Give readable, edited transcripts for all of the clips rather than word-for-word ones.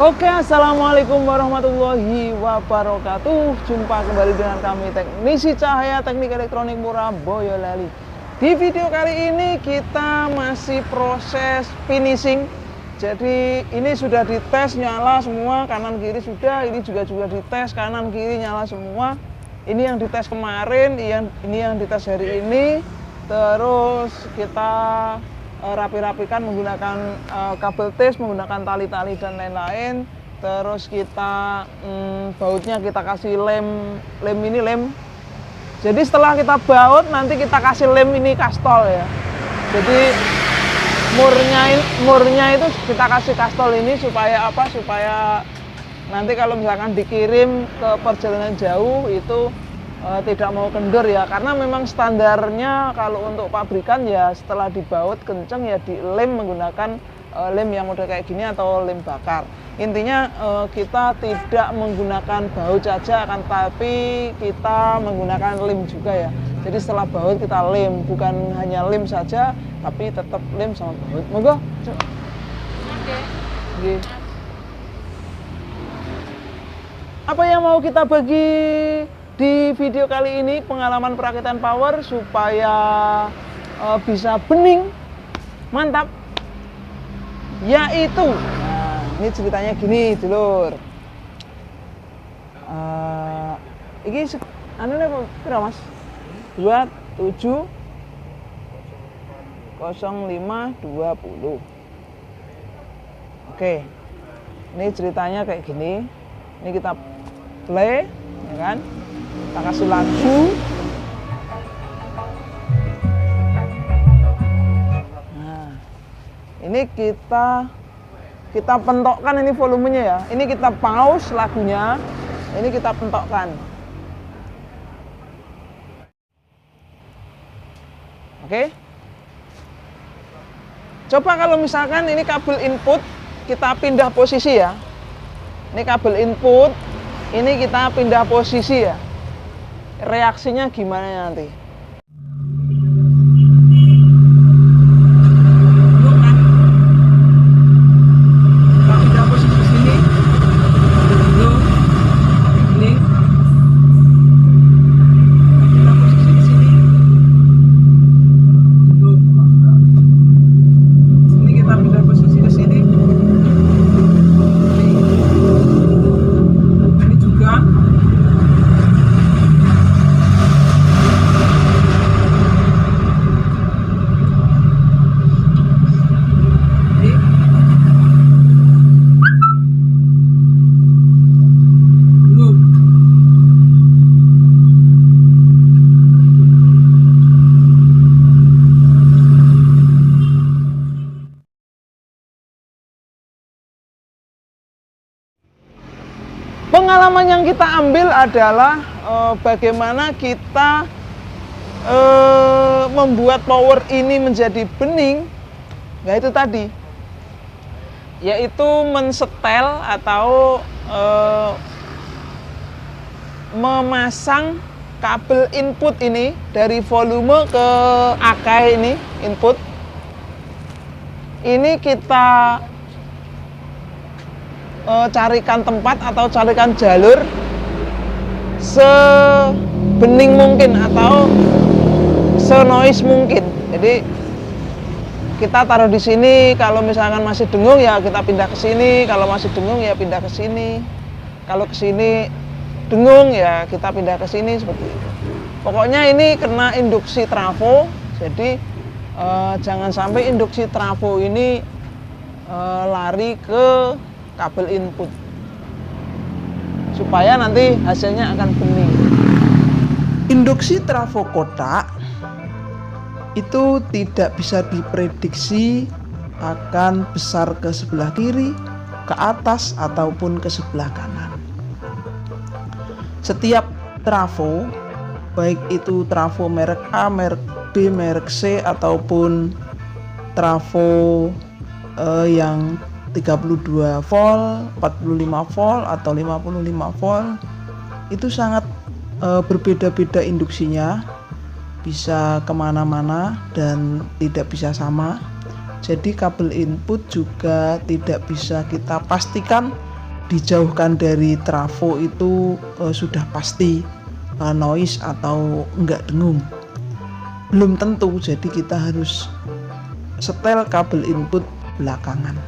Oke, assalamualaikum warahmatullahi wabarakatuh. Jumpa kembali dengan kami teknisi cahaya teknik elektronik murah Boyolali. Di video kali ini kita masih proses finishing. Jadi ini sudah dites nyala semua, kanan kiri sudah. Ini juga dites kanan kiri nyala semua. Ini yang dites kemarin, ini yang dites hari ini. Terus kita rapi-rapikan menggunakan kabel tes, menggunakan tali-tali dan lain-lain. Terus kita bautnya kita kasih lem. Jadi setelah kita baut nanti kita kasih lem ini kastol ya. Jadi murnya itu kita kasih kastol ini supaya apa? Supaya nanti kalau misalkan dikirim ke perjalanan jauh itu tidak mau kendor ya, karena memang standarnya kalau untuk pabrikan ya setelah dibaut kenceng ya dilem menggunakan lem yang udah kayak gini atau lem bakar. Intinya kita tidak menggunakan baut saja, akan tapi kita menggunakan lem juga ya. Jadi setelah baut kita lem, bukan hanya lem saja tapi tetap lem sama baut. Monggo. Oke. Apa yang mau kita bagi di video kali ini, pengalaman perakitan power supaya bisa bening, mantap. Yaitu, nah, ini ceritanya gini, dulur. Ini anu berapa mas? 27 05 20. Oke, ini ceritanya kayak gini. Ini kita play, ya kan? Kita kasih lagu. Nah, ini kita pentokkan ini volumenya ya. Ini kita pause lagunya. Ini kita pentokkan. Oke. Coba kalau misalkan ini kabel input kita pindah posisi ya. Ini kabel input, ini kita pindah posisi ya. Reaksinya gimana nanti? Kita pindah posisi sini. Ini. Kita pindah posisi di sini. Ini kita pindah posisi ke sini. Ini juga. Pengalaman yang kita ambil adalah bagaimana kita membuat power ini menjadi bening. Nah itu tadi, yaitu mensetel atau memasang kabel input ini dari volume ke akai ini input. Ini kita carikan tempat atau carikan jalur sebening mungkin atau senoise mungkin. Jadi kita taruh di sini, kalau misalkan masih dengung ya kita pindah ke sini, kalau masih dengung ya pindah ke sini. Kalau ke sini dengung ya kita pindah ke sini seperti itu. Pokoknya ini kena induksi trafo, jadi jangan sampai induksi trafo ini lari ke kabel input supaya nanti hasilnya akan bening. Induksi trafo kotak itu tidak bisa diprediksi akan besar ke sebelah kiri, ke atas ataupun ke sebelah kanan. Setiap trafo, baik itu trafo merek A, merek B, merek C ataupun trafo yang 32 volt, 45 volt atau 55 volt itu sangat berbeda-beda induksinya, bisa kemana-mana dan tidak bisa sama. Jadi kabel input juga tidak bisa kita pastikan dijauhkan dari trafo itu sudah pasti noise atau enggak dengung. Belum tentu, jadi kita harus setel kabel input belakangan.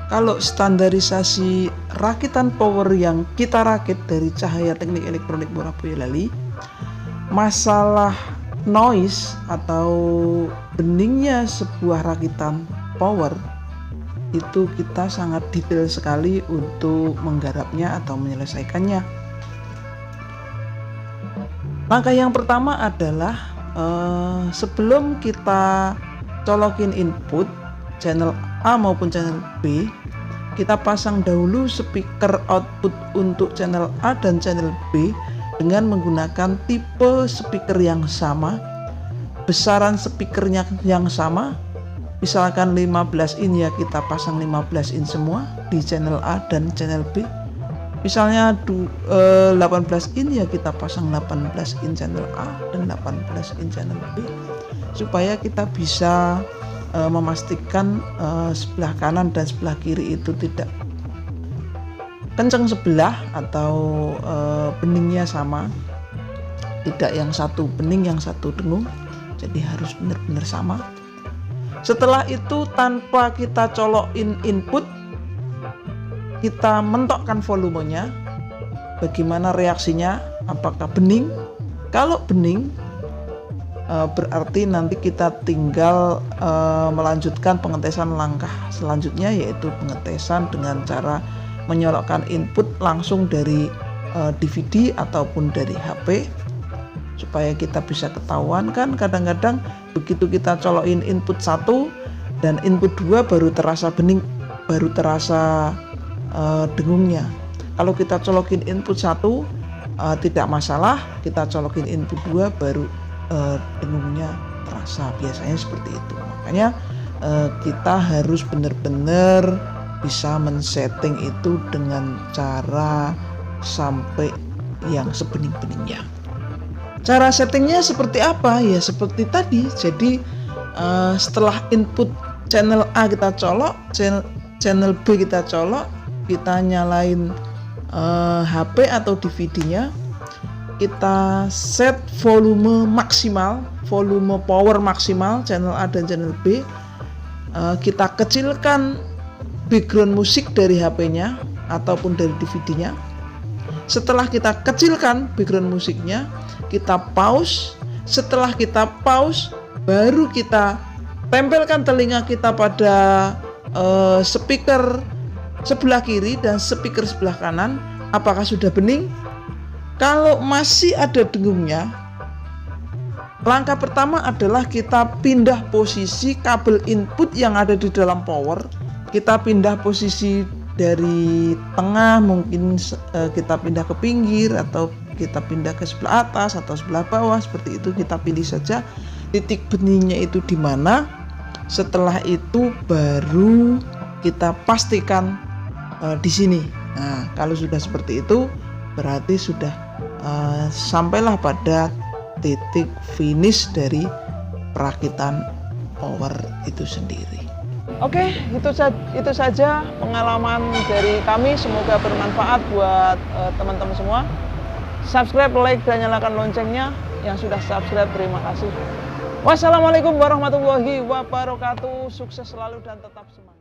Kalau standarisasi rakitan power yang kita rakit dari Cahaya Teknik Elektronik Murah Boyolali, masalah noise atau beningnya sebuah rakitan power itu kita sangat detail sekali untuk menggarapnya atau menyelesaikannya. Langkah yang pertama adalah sebelum kita colokin input channel A maupun channel B, kita pasang dahulu speaker output untuk channel A dan channel B dengan menggunakan tipe speaker yang sama, besaran speakernya yang sama. Misalkan 15 in ya kita pasang 15 in semua di channel A dan channel B. Misalnya 18 in ya kita pasang 18 in channel A dan 18 in channel B, supaya kita bisa memastikan sebelah kanan dan sebelah kiri itu tidak kencang sebelah atau beningnya sama, tidak yang satu bening yang satu dengung, jadi harus benar-benar sama. Setelah itu tanpa kita colokin input, kita mentokkan volumenya. Bagaimana reaksinya, apakah bening? Kalau bening berarti nanti kita tinggal melanjutkan pengetesan langkah selanjutnya, yaitu pengetesan dengan cara menyolokkan input langsung dari DVD ataupun dari HP, supaya kita bisa ketahuan. Kan kadang-kadang begitu kita colokin input 1 dan input 2 baru terasa bening, baru terasa dengungnya. Kalau kita colokin input 1 tidak masalah, kita colokin input 2 baru dengungnya terasa, biasanya seperti itu. Makanya kita harus benar-benar bisa men-setting itu dengan cara sampai yang sebening-beningnya. Cara settingnya seperti apa? Ya seperti tadi. Jadi setelah input channel A kita colok, channel B kita colok, kita nyalain HP atau DVD-nya, kita set volume maksimal, volume power maksimal channel A dan channel B. Kita kecilkan background musik dari HP-nya ataupun dari DVD-nya. Setelah kita kecilkan background musiknya, kita pause. Setelah kita pause, baru kita tempelkan telinga kita pada speaker sebelah kiri dan speaker sebelah kanan. Apakah sudah bening? Kalau masih ada dengungnya, langkah pertama adalah kita pindah posisi kabel input yang ada di dalam power. Kita pindah posisi dari tengah, mungkin kita pindah ke pinggir, atau kita pindah ke sebelah atas atau sebelah bawah, seperti itu. Kita pilih saja titik beningnya itu di mana. Setelah itu baru kita pastikan di sini. Nah, kalau sudah seperti itu, berarti sudah sampailah pada titik finish dari perakitan power itu sendiri. Oke, itu saja pengalaman dari kami. Semoga bermanfaat buat teman-teman semua. Subscribe, like, dan nyalakan loncengnya. Yang sudah subscribe, terima kasih. Wassalamualaikum warahmatullahi wabarakatuh. Sukses selalu dan tetap semangat.